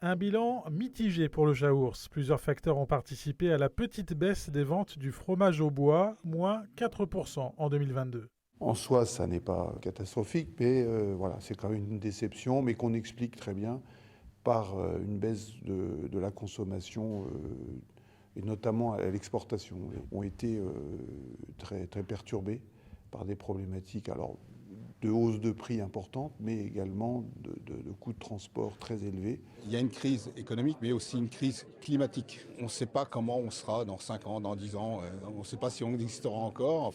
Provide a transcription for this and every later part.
Un bilan mitigé pour le Jaours. Plusieurs facteurs ont participé à la petite baisse des ventes du fromage au bois, moins 4% en 2022. En soi, ça n'est pas catastrophique, mais voilà, c'est quand même une déception, mais qu'on explique très bien par une baisse de la consommation et notamment à l'exportation, ont été très, très perturbés par des problématiques alors, de hausse de prix importante, mais également de coûts de transport très élevés. Il y a une crise économique, mais aussi une crise climatique. On ne sait pas comment on sera dans 5 ans, dans 10 ans. On ne sait pas si on existera encore.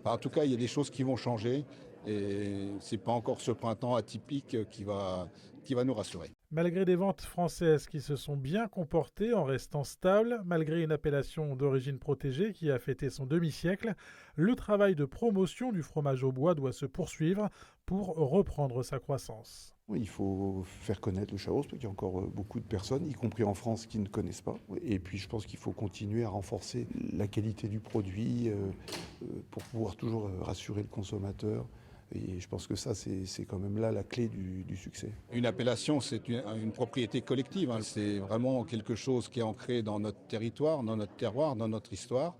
En tout cas, il y a des choses qui vont changer. Et ce n'est pas encore ce printemps atypique qui va nous rassurer. Malgré des ventes françaises qui se sont bien comportées en restant stables, malgré une appellation d'origine protégée qui a fêté son demi-siècle, le travail de promotion du fromage au bois doit se poursuivre pour reprendre sa croissance. Oui, il faut faire connaître le Jaours, parce qu'il y a encore beaucoup de personnes, y compris en France, qui ne connaissent pas. Et puis je pense qu'il faut continuer à renforcer la qualité du produit pour pouvoir toujours rassurer le consommateur. Et je pense que ça, c'est quand même là la clé du succès. Une appellation, c'est une propriété collective. C'est vraiment quelque chose qui est ancré dans notre territoire, dans notre terroir, dans notre histoire.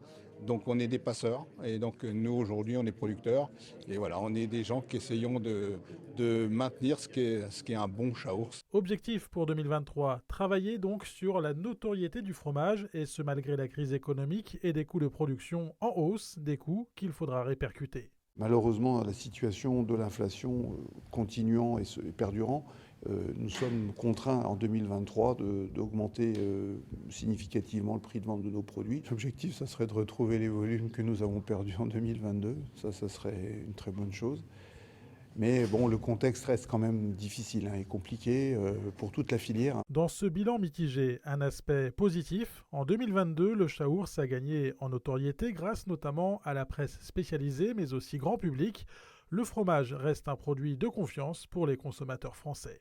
Donc on est des passeurs et donc nous aujourd'hui on est producteurs et voilà, on est des gens qui essayons de maintenir ce qui est un bon Jaours. Objectif pour 2023, travailler donc sur la notoriété du fromage et ce malgré la crise économique et des coûts de production en hausse, des coûts qu'il faudra répercuter. Malheureusement, la situation de l'inflation continuant et perdurant, nous sommes contraints en 2023 d'augmenter significativement le prix de vente de nos produits. L'objectif, ça serait de retrouver les volumes que nous avons perdus en 2022. Ça serait une très bonne chose. Mais bon, le contexte reste quand même difficile et compliqué pour toute la filière. Dans ce bilan mitigé, un aspect positif, en 2022, le Jaours a gagné en notoriété grâce notamment à la presse spécialisée mais aussi grand public. Le fromage reste un produit de confiance pour les consommateurs français.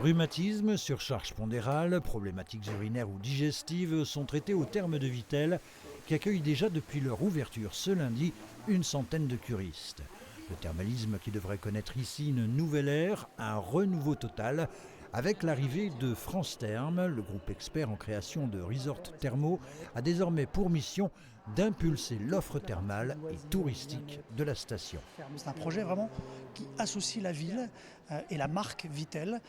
Rhumatisme, surcharge pondérale, problématiques urinaires ou digestives sont traités au terme de Vittel, qui accueille déjà depuis leur ouverture ce lundi une centaine de curistes. Le thermalisme qui devrait connaître ici une nouvelle ère, un renouveau total, avec l'arrivée de France Therme, le groupe expert en création de resorts thermaux, a désormais pour mission d'impulser l'offre thermale et touristique de la station. C'est un projet vraiment qui associe la ville et la marque Vittel.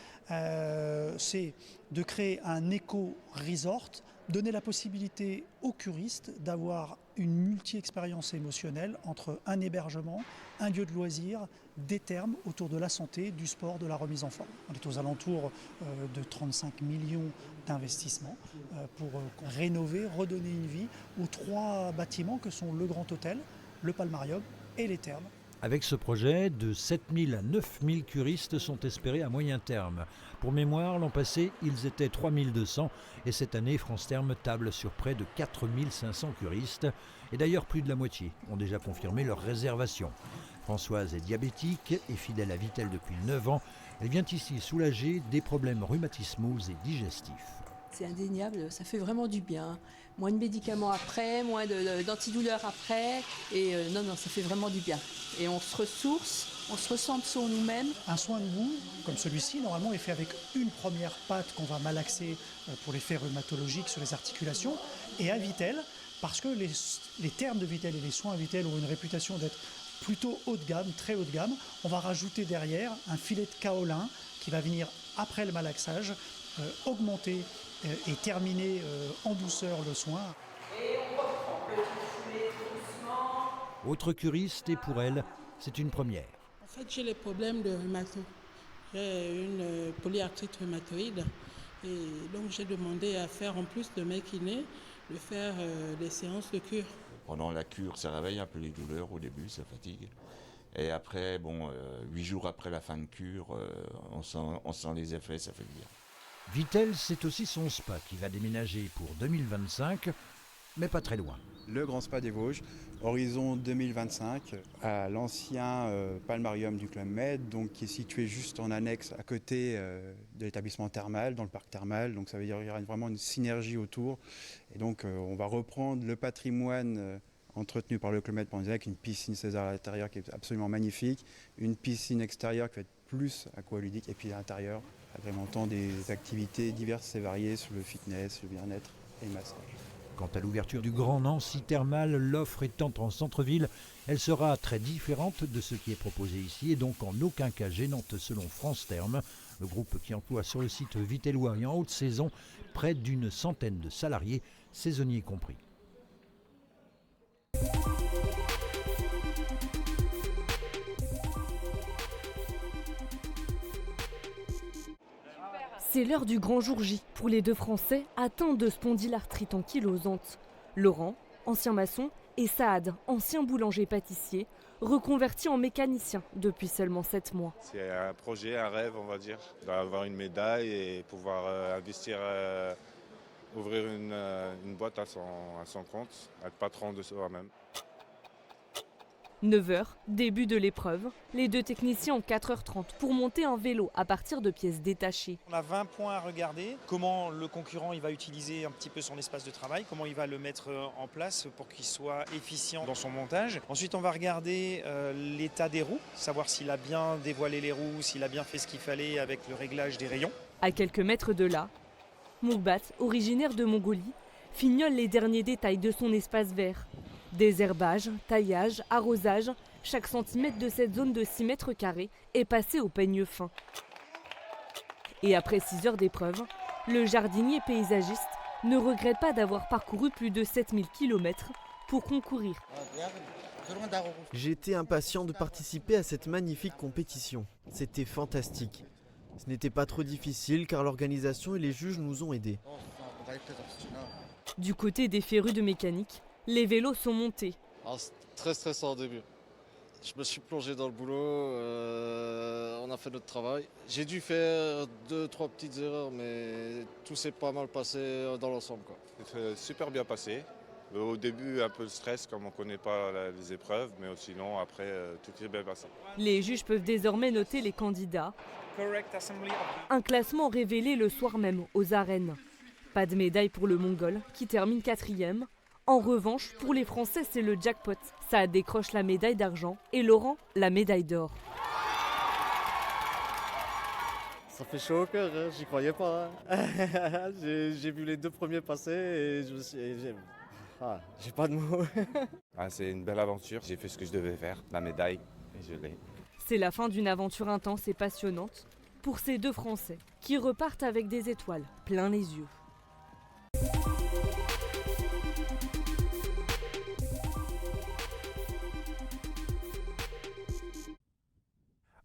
C'est de créer un éco-resort, donner la possibilité aux curistes d'avoir une multi-expérience émotionnelle entre un hébergement, un lieu de loisirs, des thermes autour de la santé, du sport, de la remise en forme. On est aux alentours de 35 millions d'investissements pour rénover, redonner une vie aux 3 bâtiments que sont le Grand Hôtel, le Palmarium et les thermes. Avec ce projet, de 7 000 à 9 000 curistes sont espérés à moyen terme. Pour mémoire, l'an passé, ils étaient 3 200 et cette année, France Therme table sur près de 4 500 curistes. Et d'ailleurs, plus de la moitié ont déjà confirmé leur réservation. Françoise est diabétique et fidèle à Vittel depuis 9 ans. Elle vient ici soulager des problèmes rhumatismaux et digestifs. C'est indéniable, ça fait vraiment du bien. Moins de médicaments après, moins d'antidouleurs après. Et non, ça fait vraiment du bien. Et on se ressource, on se ressent sur nous-mêmes. Un soin de goût, comme celui-ci, normalement est fait avec une première pâte qu'on va malaxer pour l'effet rhumatologique sur les articulations. Et à Vittel, parce que les termes de Vittel et les soins à Vittel ont une réputation d'être plutôt haut de gamme, très haut de gamme, on va rajouter derrière un filet de kaolin qui va venir après le malaxage, augmenter et terminer en douceur le soin. Et on reprend le foulé doucement. Autre curiste et pour elle, c'est une première. En fait, j'ai les problèmes de rhumato. J'ai une polyarthrite rhumatoïde et donc j'ai demandé à faire en plus de mes kinés, de faire des séances de cure. Pendant la cure, ça réveille un peu les douleurs au début, ça fatigue. Et après, 8 jours après la fin de cure, on sent les effets, ça fait du bien. Vittel, c'est aussi son spa qui va déménager pour 2025, mais pas très loin. Le Grand Spa des Vosges, horizon 2025, à l'ancien Palmarium du Club Med, donc qui est situé juste en annexe à côté de l'établissement thermal, dans le parc thermal. Donc ça veut dire qu'il y aura vraiment une synergie autour. Et donc on va reprendre le patrimoine entretenu par le Club Med Ponzé avec une piscine César à l'intérieur qui est absolument magnifique, une piscine extérieure qui va être plus aqualudique et puis à l'intérieur agrémentant des activités diverses et variées sur le fitness, le bien-être et le massage. Quant à l'ouverture du Grand Nancy Thermal, l'offre étant en centre-ville, elle sera très différente de ce qui est proposé ici et donc en aucun cas gênante selon France Therme, le groupe qui emploie sur le site vitellois et en haute saison près d'une centaine de salariés, saisonniers compris. C'est l'heure du grand jour J pour les deux Français atteints de spondylarthrite ankylosante. Laurent, ancien maçon, et Saad, ancien boulanger-pâtissier, reconverti en mécanicien depuis seulement 7 mois. C'est un projet, un rêve, on va dire, d'avoir une médaille et pouvoir investir, ouvrir une boîte à son compte, être patron de soi-même. 9h, début de l'épreuve. Les deux techniciens ont 4h30 pour monter un vélo à partir de pièces détachées. On a 20 points à regarder. Comment le concurrent il va utiliser un petit peu son espace de travail, comment il va le mettre en place pour qu'il soit efficient dans son montage. Ensuite, on va regarder l'état des roues, savoir s'il a bien dévoilé les roues, s'il a bien fait ce qu'il fallait avec le réglage des rayons. À quelques mètres de là, Mourbat, originaire de Mongolie, fignole les derniers détails de son espace vert. Désherbage, taillage, arrosage, chaque centimètre de cette zone de 6 mètres carrés est passé au peigne fin. Et après 6 heures d'épreuve, le jardinier paysagiste ne regrette pas d'avoir parcouru plus de 7000 km pour concourir. J'étais impatient de participer à cette magnifique compétition. C'était fantastique. Ce n'était pas trop difficile car l'organisation et les juges nous ont aidés. Du côté des férus de mécanique, les vélos sont montés. C'est très stressant au début. Je me suis plongé dans le boulot, on a fait notre travail. J'ai dû faire 2-3 petites erreurs, mais tout s'est pas mal passé dans l'ensemble. C'est super bien passé. Au début, un peu de stress comme on ne connaît pas les épreuves, mais sinon, après, tout est bien passé. Les juges peuvent désormais noter les candidats. Un classement révélé le soir même aux arènes. Pas de médaille pour le Mongol, qui termine 4e. En revanche, pour les Français, c'est le jackpot. Ça décroche la médaille d'argent et Laurent, la médaille d'or. Ça fait chaud au cœur, hein, j'y croyais pas. Hein. J'ai vu les 2 premiers passer et je me suis dit, j'ai pas de mots. C'est une belle aventure, j'ai fait ce que je devais faire, la médaille, et je l'ai. C'est la fin d'une aventure intense et passionnante pour ces deux Français qui repartent avec des étoiles plein les yeux.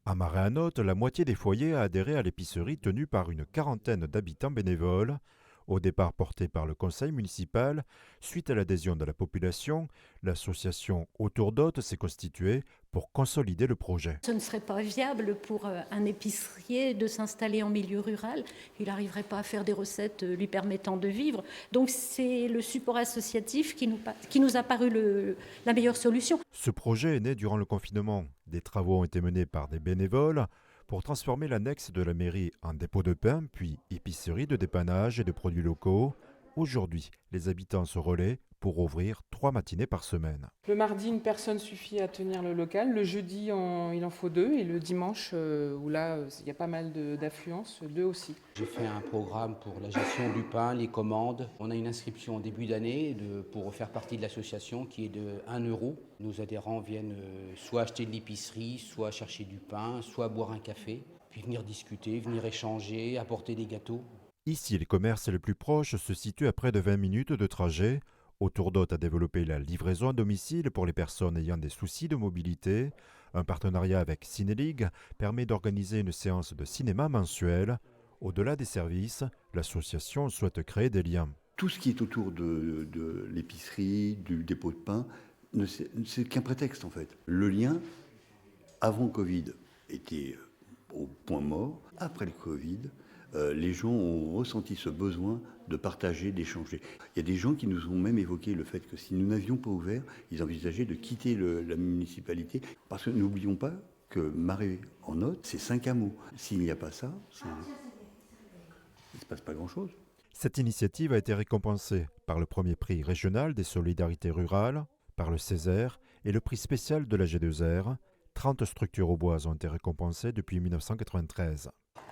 À Maréanote, la moitié des foyers a adhéré à l'épicerie tenue par une quarantaine d'habitants bénévoles. Au départ porté par le conseil municipal, suite à l'adhésion de la population, l'association Autour d'Hôtes s'est constituée pour consolider le projet. Ce ne serait pas viable pour un épicier de s'installer en milieu rural. Il n'arriverait pas à faire des recettes lui permettant de vivre. Donc c'est le support associatif qui nous a paru la meilleure solution. Ce projet est né durant le confinement. Des travaux ont été menés par des bénévoles pour transformer l'annexe de la mairie en dépôt de pain, puis épicerie de dépannage et de produits locaux. Aujourd'hui, les habitants se relaient pour ouvrir 3 matinées par semaine. Le mardi, une personne suffit à tenir le local. Le jeudi, il en faut 2. Et le dimanche, où là, il y a pas mal d'affluence, 2 aussi. J'ai fait un programme pour la gestion du pain, les commandes. On a une inscription en début d'année pour faire partie de l'association qui est de 1 €. Nos adhérents viennent soit acheter de l'épicerie, soit chercher du pain, soit boire un café, puis venir discuter, venir échanger, apporter des gâteaux. Ici, les commerces les plus proches se situent à près de 20 minutes de trajet. Autour d'Hôtes a développé la livraison à domicile pour les personnes ayant des soucis de mobilité. Un partenariat avec Cinéligue permet d'organiser une séance de cinéma mensuelle. Au-delà des services, l'association souhaite créer des liens. Tout ce qui est autour de l'épicerie, du dépôt de pain, c'est qu'un prétexte en fait. Le lien, avant Covid, était au point mort. Après le Covid, les gens ont ressenti ce besoin de partager, d'échanger. Il y a des gens qui nous ont même évoqué le fait que si nous n'avions pas ouvert, ils envisageaient de quitter la municipalité. Parce que n'oublions pas que Maréanote, c'est 5 hameaux. S'il n'y a pas ça, il ne se passe pas grand-chose. Cette initiative a été récompensée par le premier prix régional des solidarités rurales. par le Césaire et le prix spécial de la G2R. 30 structures au bois ont été récompensées depuis 1993.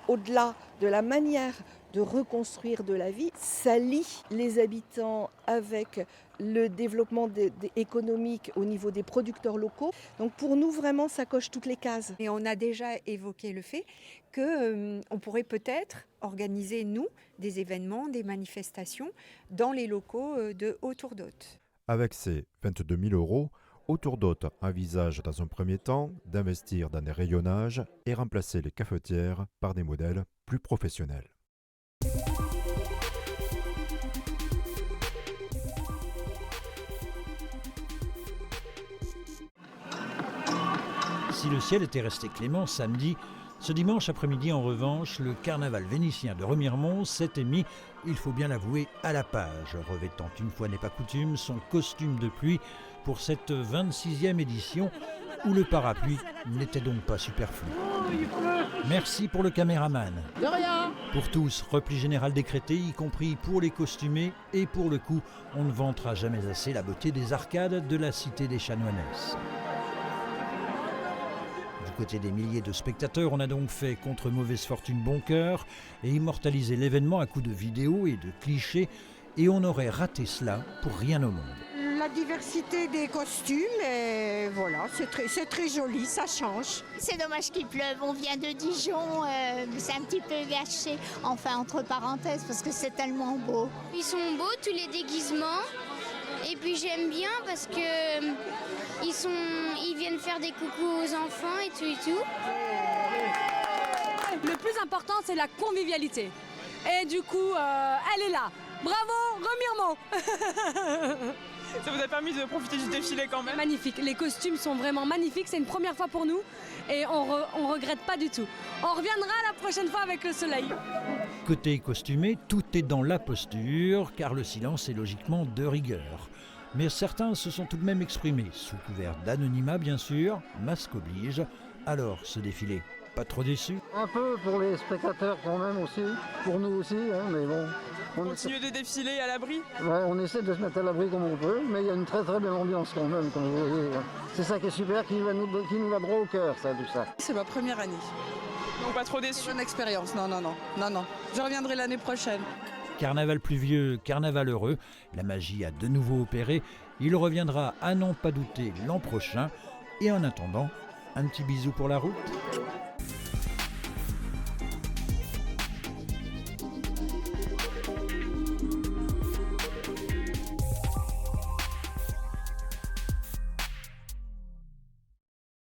Au-delà de la manière de reconstruire de la vie, ça lie les habitants avec le développement économique au niveau des producteurs locaux. Donc pour nous, vraiment, ça coche toutes les cases. Et on a déjà évoqué le fait qu'on pourrait peut-être organiser, nous, des événements, des manifestations dans les locaux de Haut-Tourdotte. Avec ses 22 000 €, Haut-Tourdotte envisage dans un premier temps d'investir dans des rayonnages et remplacer les cafetières par des modèles plus professionnels. Si le ciel était resté clément samedi, ce dimanche après-midi en revanche, le carnaval vénitien de Remiremont s'était mis, il faut bien l'avouer, à la page, revêtant une fois n'est pas coutume son costume de pluie pour cette 26e édition où le parapluie n'était donc pas superflu. Merci pour le caméraman. De rien. Pour tous, repli général décrété, y compris pour les costumés, et pour le coup, on ne vantera jamais assez la beauté des arcades de la cité des Chanoinesses. Du côté des milliers de spectateurs, on a donc fait contre mauvaise fortune bon cœur et immortalisé l'événement à coups de vidéos et de clichés, et on aurait raté cela pour rien au monde. La diversité des costumes, et voilà, c'est très joli, ça change. C'est dommage qu'il pleuve, on vient de Dijon, c'est un petit peu gâché, enfin entre parenthèses, parce que c'est tellement beau. Ils sont beaux, tous les déguisements, et puis j'aime bien parce que ils viennent faire des coucous aux enfants et tout et tout. Le plus important, c'est la convivialité. Et du coup, elle est là. Bravo, Remiremont. Ça vous a permis de profiter du défilé quand même? Magnifique, les costumes sont vraiment magnifiques, c'est une première fois pour nous et on regrette pas du tout. On reviendra la prochaine fois avec le soleil. Côté costumé, tout est dans la posture, car le silence est logiquement de rigueur. Mais certains se sont tout de même exprimés, sous couvert d'anonymat bien sûr, masque oblige. Alors, ce défilé, pas trop déçu? Un peu pour les spectateurs quand même aussi, pour nous aussi, hein, mais bon. Continuer de défiler à l'abri? Ouais, on essaie de se mettre à l'abri comme on peut, mais il y a une très très belle ambiance quand même, comme vous voyez. C'est ça qui est super, qui nous va droit au cœur, ça, tout ça. C'est ma première année. Donc pas trop déçu? Bonne expérience, non. Je reviendrai l'année prochaine. Carnaval pluvieux, carnaval heureux, la magie a de nouveau opéré. Il reviendra à n'en pas douter l'an prochain. Et en attendant, un petit bisou pour la route.